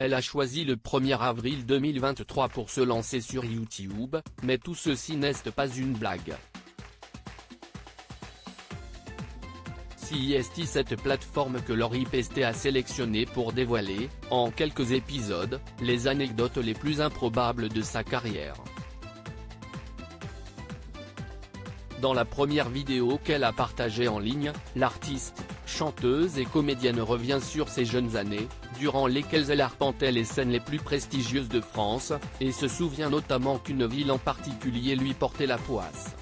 elle a choisi le 1er avril 2023 pour se lancer sur YouTube, mais tout ceci n'est pas une blague. C'est cette plateforme que Lori Pesté a sélectionnée pour dévoiler, en quelques épisodes, les anecdotes les plus improbables de sa carrière. Dans la première vidéo qu'elle a partagée en ligne, l'artiste, chanteuse et comédienne revient sur ses jeunes années, durant lesquelles elle arpentait les scènes les plus prestigieuses de France, et se souvient notamment qu'une ville en particulier lui portait la poisse.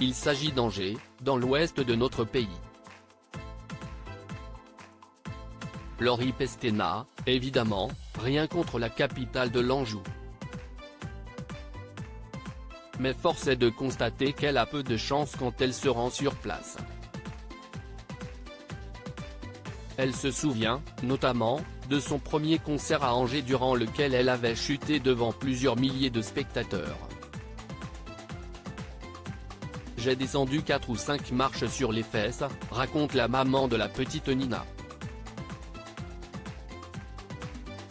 Il s'agit d'Angers, dans l'ouest de notre pays. Lori Pesté n'a, évidemment, rien contre la capitale de l'Anjou. Mais force est de constater qu'elle a peu de chance quand elle se rend sur place. Elle se souvient, notamment, de son premier concert à Angers durant lequel elle avait chuté devant plusieurs milliers de spectateurs. J'ai descendu 4 ou 5 marches sur les fesses, raconte la maman de la petite Nina.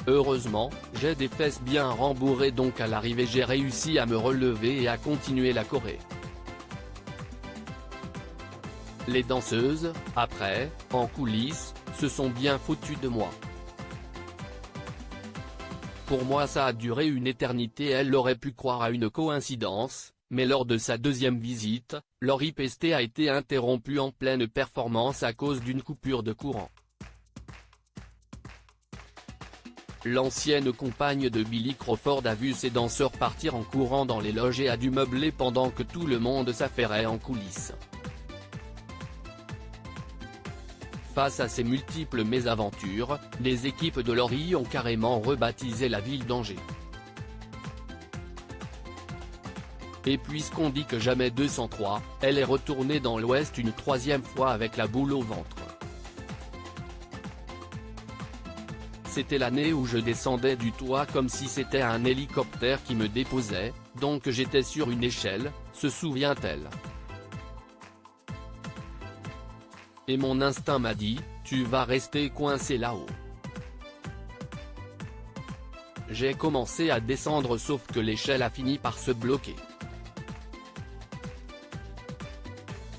Heureusement, j'ai des fesses bien rembourrées donc à l'arrivée j'ai réussi à me relever et à continuer la choré. Les danseuses, après, en coulisses, se sont bien foutues de moi. Pour moi ça a duré une éternité. Elle aurait pu croire à une coïncidence, mais lors de sa deuxième visite, Lori Pesté a été interrompue en pleine performance à cause d'une coupure de courant. L'ancienne compagne de Billy Crawford a vu ses danseurs partir en courant dans les loges et a dû meubler pendant que tout le monde s'affairait en coulisses. Face à ces multiples mésaventures, les équipes de Lori ont carrément rebaptisé la ville d'Angers. Et puisqu'on dit que jamais 203, elle est retournée dans l'Ouest une troisième fois avec la boule au ventre. C'était l'année où je descendais du toit comme si c'était un hélicoptère qui me déposait, donc j'étais sur une échelle, se souvient-elle. Et mon instinct m'a dit, tu vas rester coincé là-haut. J'ai commencé à descendre sauf que l'échelle a fini par se bloquer.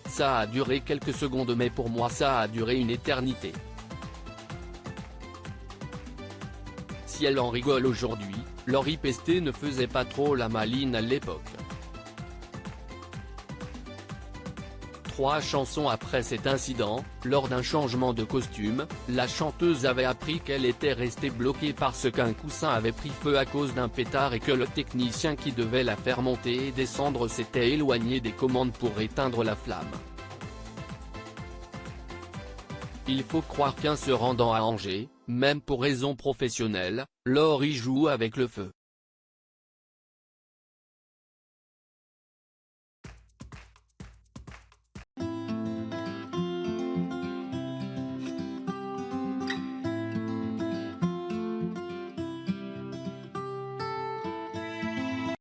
Ça a duré quelques secondes mais pour moi ça a duré une éternité. Si elle en rigole aujourd'hui, Lori Pesté ne faisait pas trop la maline à l'époque. 3 chansons après cet incident, lors d'un changement de costume, la chanteuse avait appris qu'elle était restée bloquée parce qu'un coussin avait pris feu à cause d'un pétard et que le technicien qui devait la faire monter et descendre s'était éloigné des commandes pour éteindre la flamme. Il faut croire qu'en se rendant à Angers, même pour raisons professionnelles, Lori joue avec le feu.